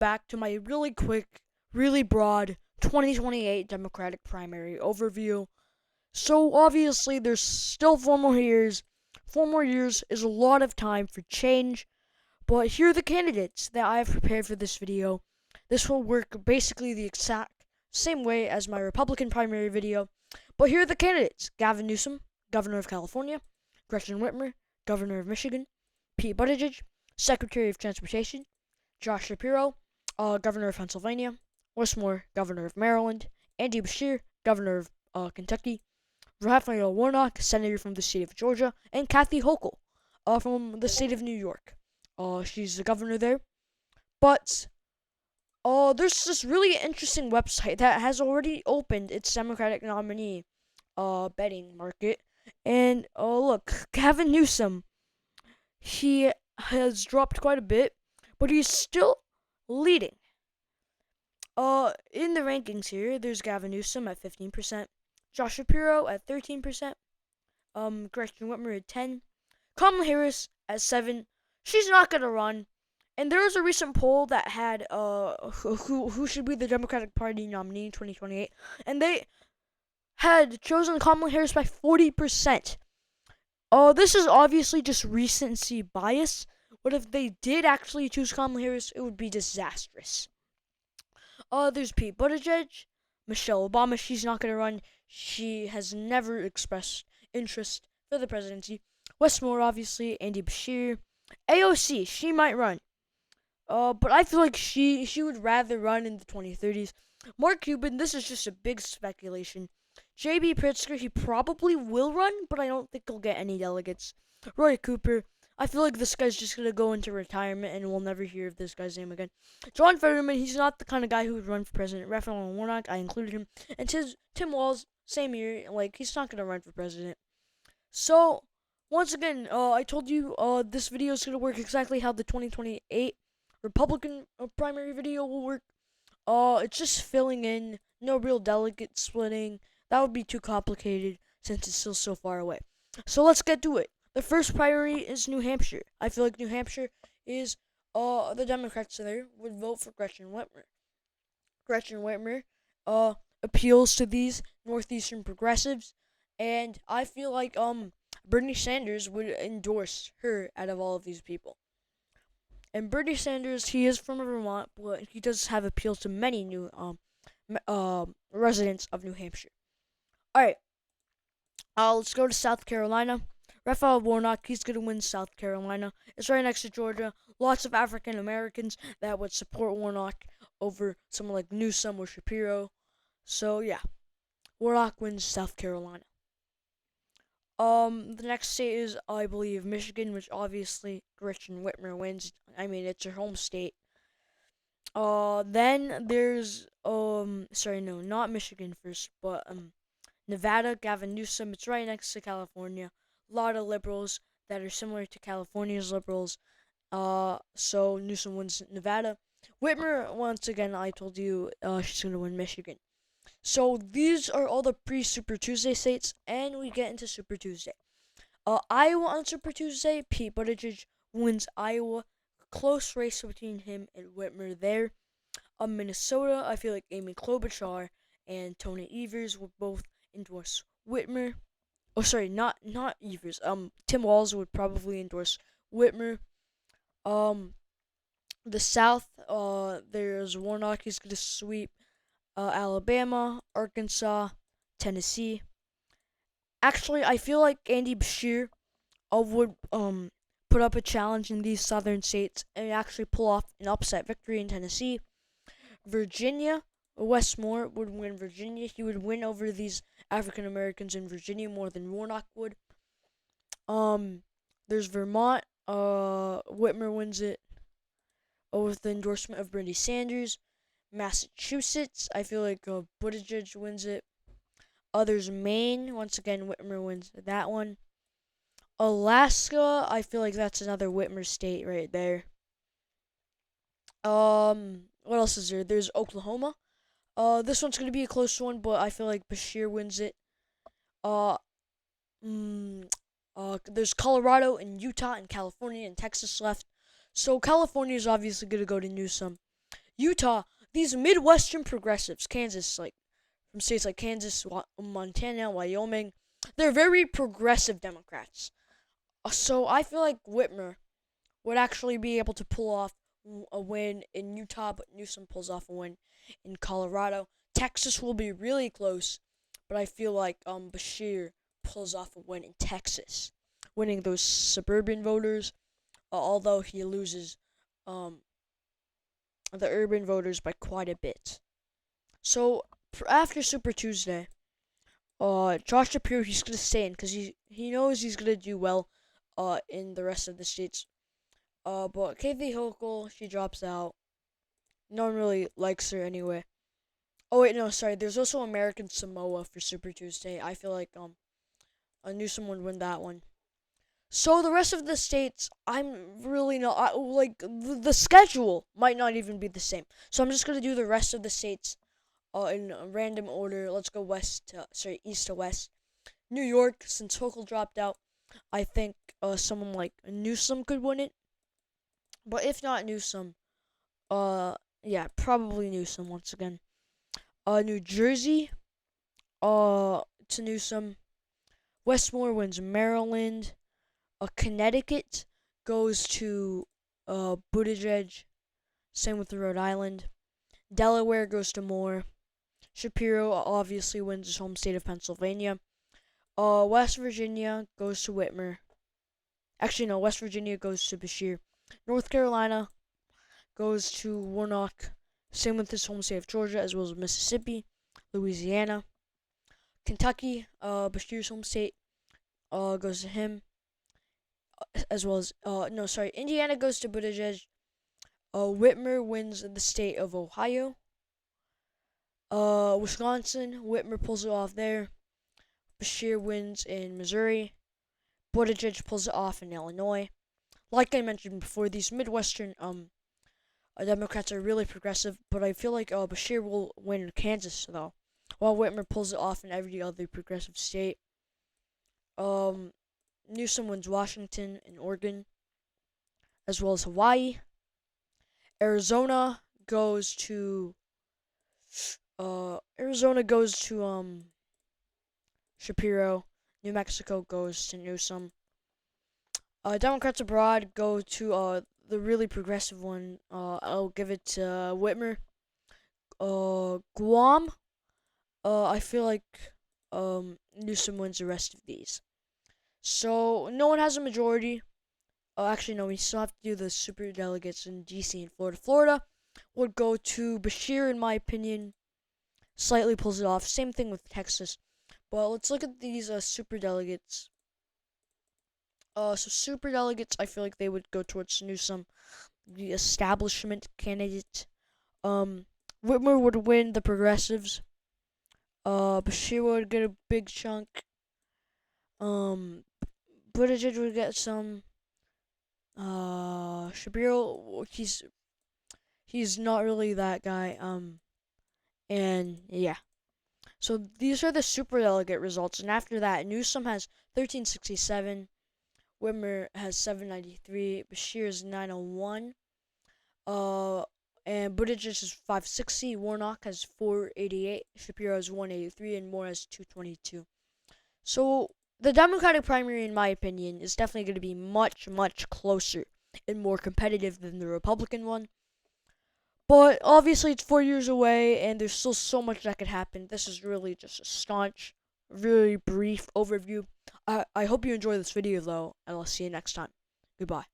back to my really quick, really broad 2028 Democratic primary overview. So obviously there's still 4 more years. 4 more years is a lot of time for change, but here are the candidates that I have prepared for this video. This will work basically the exact same way as my Republican primary video, but here are the candidates: Gavin Newsom, Governor of California; Gretchen Whitmer, Governor of Michigan; Pete Buttigieg, Secretary of Transportation; Josh Shapiro, Governor of Pennsylvania; Wes Moore, Governor of Maryland; Andy Beshear, Governor of Kentucky; Raphael Warnock, Senator from the state of Georgia; and Kathy Hochul, from the state of New York. She's the governor there. But there's this really interesting website that has already opened its Democratic nominee betting market. And look, Gavin Newsom, he has dropped quite a bit, but he's still leading. In the rankings here, there's Gavin Newsom at 15%, Josh Shapiro at 13%, Gretchen Whitmer at 10%, Kamala Harris at 7%. She's not gonna run. And there was a recent poll that had who should be the Democratic Party nominee in 2028, and they had chosen Kamala Harris by 40%. This is obviously just recency bias, but if they did actually choose Kamala Harris, it would be disastrous. There's Pete Buttigieg, Michelle Obama. She's not gonna run. She has never expressed interest for the presidency. Wes Moore, obviously, Andy Beshear. AOC, she might run. But I feel like she would rather run in the 2030s. Mark Cuban, this is just a big speculation. J.B. Pritzker, he probably will run, but I don't think he'll get any delegates. Roy Cooper, I feel like this guy's just gonna go into retirement and we'll never hear of this guy's name again. John Fetterman, he's not the kind of guy who would run for president. Raphael Warnock, I included him. And Tim Walz, same year, like, he's not gonna run for president. So, once again, I told you this video is gonna work exactly how the 2028 Republican primary video will work. It's just filling in, no real delegate splitting. That would be too complicated since it's still so far away. So let's get to it. The first priority is New Hampshire. I feel like New Hampshire is the Democrats there would vote for Gretchen Whitmer. Gretchen Whitmer appeals to these northeastern progressives, and I feel like Bernie Sanders would endorse her out of all of these people. And Bernie Sanders, he is from Vermont, but he does have appeal to many new residents of New Hampshire. All right, let's go to South Carolina. Raphael Warnock, he's going to win South Carolina. It's right next to Georgia. Lots of African Americans that would support Warnock over someone like Newsom or Shapiro. So, yeah, Warnock wins South Carolina. The next state is, I believe, Michigan, which obviously Gretchen Whitmer wins. I mean, it's her home state. Then there's, sorry, no, not Michigan first, but, Nevada, Gavin Newsom. It's right next to California. A lot of liberals that are similar to California's liberals. So Newsom wins Nevada. Whitmer, once again, I told you, she's gonna win Michigan. So these are all the pre-Super Tuesday states, and we get into Super Tuesday. Iowa on Super Tuesday, Pete Buttigieg wins Iowa. Close race between him and Whitmer there. Minnesota, I feel like Amy Klobuchar and Tony Evers will both endorse Whitmer. Oh, sorry, not Evers. Tim Walz would probably endorse Whitmer. The South, there's Warnock. He's gonna sweep Alabama, Arkansas, Tennessee. Actually, I feel like Andy Beshear would put up a challenge in these southern states and actually pull off an upset victory in Tennessee. Virginia, Wes Moore would win Virginia. He would win over these African Americans in Virginia more than Warnock would. There's Vermont. Whitmer wins it with the endorsement of Bernie Sanders. Massachusetts, I feel like Buttigieg wins it. There's Maine. Once again, Whitmer wins that one. Alaska, I feel like that's another Whitmer state right there. What else is there? There's Oklahoma. This one's gonna be a close one, but I feel like Beshear wins it. There's Colorado and Utah and California and Texas left. So California is obviously gonna go to Newsom. Utah, these Midwestern progressives, Kansas, like from states like Kansas, Montana, Wyoming, they're very progressive Democrats. So I feel like Whitmer would actually be able to pull off a win in Utah, but Newsom pulls off a win in Colorado. Texas will be really close, but I feel like Beshear pulls off a win in Texas, winning those suburban voters, although he loses the urban voters by quite a bit. So after Super Tuesday, Josh Shapiro, he's gonna stay in because he knows he's gonna do well in the rest of the states. But Kathy Hochul, she drops out. No one really likes her anyway. Oh wait, no, sorry. There's also American Samoa for Super Tuesday. I feel like I knew someone would win that one. So the rest of the states, I'm really not like the schedule might not even be the same. So I'm just gonna do the rest of the states in a random order. Let's go east to west. New York, since Hochul dropped out, I think someone like Newsom could win it. But if not Newsom, yeah, probably Newsom once again. New Jersey, to Newsom. Westmore wins Maryland. Connecticut goes to Buttigieg. Same with Rhode Island. Delaware goes to Moore. Shapiro obviously wins his home state of Pennsylvania. West Virginia goes to Whitmer. Actually, no, West Virginia goes to Beshear. North Carolina goes to Warnock. Same with his home state of Georgia, as well as Mississippi, Louisiana. Kentucky, Beshear's home state, goes to him, as well as, Indiana goes to Buttigieg. Whitmer wins the state of Ohio. Wisconsin, Whitmer pulls it off there. Beshear wins in Missouri. Buttigieg pulls it off in Illinois. Like I mentioned before, these Midwestern Democrats are really progressive, but I feel like Beshear will win in Kansas, though, while Whitmer pulls it off in every other progressive state. Newsom wins Washington and Oregon, as well as Hawaii. Arizona goes to Shapiro. New Mexico goes to Newsom. Democrats abroad go to the really progressive one. I'll give it to Whitmer. Guam. I feel like Newsom wins the rest of these. So no one has a majority. Actually, no, we still have to do the super delegates in DC and Florida. Florida would go to Beshear, in my opinion. Slightly pulls it off. Same thing with Texas. But let's look at these super delegates. So super delegates, I feel like they would go towards Newsom, the establishment candidate. Whitmer would win the progressives. Beshear would get a big chunk. Buttigieg would get some. Shapiro, he's not really that guy. And yeah. So these are the super delegate results, and after that, Newsom has 1367. Whitmer has 793. Beshear is 901. And Buttigieg is 560. Warnock has 488. Shapiro has 183, and Moore has 222. So the Democratic primary, in my opinion, is definitely going to be much, much closer and more competitive than the Republican one. But obviously, it's 4 years away, and there's still so much that could happen. This is really just a staunch, really brief overview. I hope you enjoy this video, though, and I'll see you next time. Goodbye.